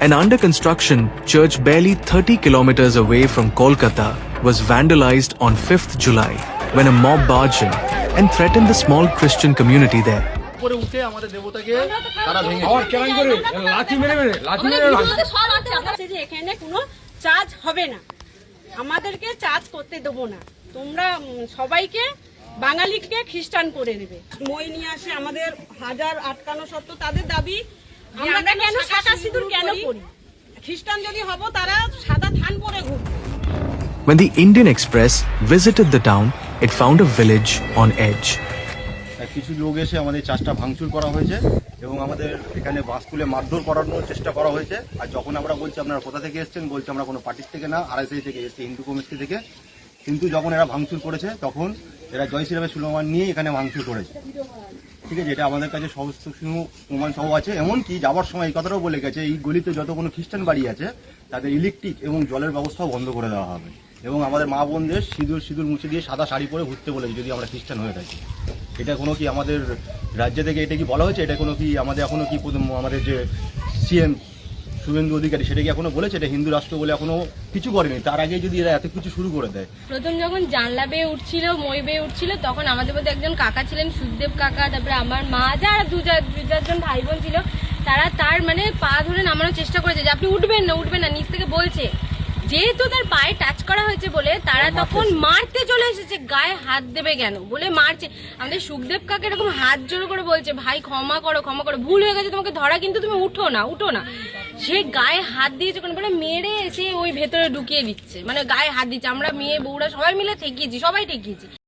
An under-construction church barely 30 kilometers away from Kolkata was vandalized on 5th July when a mob barged in and threatened the small Christian community there. উপরে উঠে আমাদের দেবতাকে তারা ভেঙে যে এখানে কোনো চার্জ হবে না, আমাদেরকে চার্জ করতে দেবো না, তোমরা সবাইকে বাঙালিকে খ্রিস্টান করে নেবে। মই নিয়ে আসে আমাদের হাজার আটকানো সত্ত্বেও তাদের দাবি আমরা কেন সাদা সিঁদুর কেন করি, খ্রিস্টান যদি হব তারা সাদা থান পরে ঘুরবে। When the Indian Express visited the town, it found a village on edge. কিছু লোক এসে আমাদের চাষটা ভাঙচুর করা হয়েছে এবং আমাদের এখানে বাস তুলে মারধর করানোর চেষ্টা করা হয়েছে। আর যখন আমরা বলছি আপনারা কোথা থেকে এসেছেন, বলছি আমরা কোনো পার্টির থেকে না, আরএসআই থেকে এসেছি, হিন্দু কমিউনিটি থেকে। কিন্তু যখন এরা ভাঙচুর করেছে তখন এরা জয় শ্রীরামের স্লোগান নিয়ে এখানে ভাঙচুর করেছে। ঠিক আছে, এটা আমাদের কাছে সমস্ত প্রমাণ সহ আছে। এমনকি যাওয়ার সময় এই কথাটাও বলে গেছে, এই গলিতে যত কোনো খ্রিস্টান বাড়ি আছে তাদের ইলেকট্রিক এবং জলের ব্যবস্থাও বন্ধ করে দেওয়া হবে এবং আমাদের মা বোনদের সিঁদুর মুছে দিয়ে সাদা শাড়ি পরে ঘুরতে বলেছে যদি আমরা খ্রিস্টান হয়ে থাকি। এটা কোনো কি আমাদের রাজ্য থেকে এটা কি বলা হয়েছে? এটা কোনো কি আমাদের এখনো কি আমাদের যে সিএম শুভেন্দু অধিকারী সেটা কি এখনো বলেছে এটা হিন্দু রাষ্ট্র বলে? এখনো কিছু করেনি। তার আগে যদি এরা এত কিছু শুরু করে দেয়। প্রথম যখন জানলা বেয়ে উঠছিল, মই বেয়ে উঠছিল, তখন আমাদের মধ্যে একজন কাকা ছিলেন, সুখদেব কাকা, তারপরে আমার মা, যারা দু চারজন ভাই বোন ছিল, তারা তার মানে পা ধরে নামানোর চেষ্টা করেছে যে আপনি উঠবেন না, নিচ থেকে বলছে। যেহেতু তার পায়ে টাচ করা হয়েছে বলে তারা তখন মারতে চলে এসেছে, গায়ে হাত দেবে কেন বলে মারছে। আমাদের সুখদেব কাকা এরকম হাত জোড়ো করে বলছে, ভাই ক্ষমা করো, ভুল হয়ে গেছে, তোমাকে ধরা, কিন্তু তুমি উঠো না। সে গায়ে হাত দিয়েছে কোন বলে মেরে এসে ওই ভেতরে ঢুকিয়ে দিচ্ছে, মানে গায়ে হাত দিচ্ছে। আমরা মেয়ে বউরা সবাই মিলে ঠেকিয়েছি, সবাই ঠেকিয়েছি।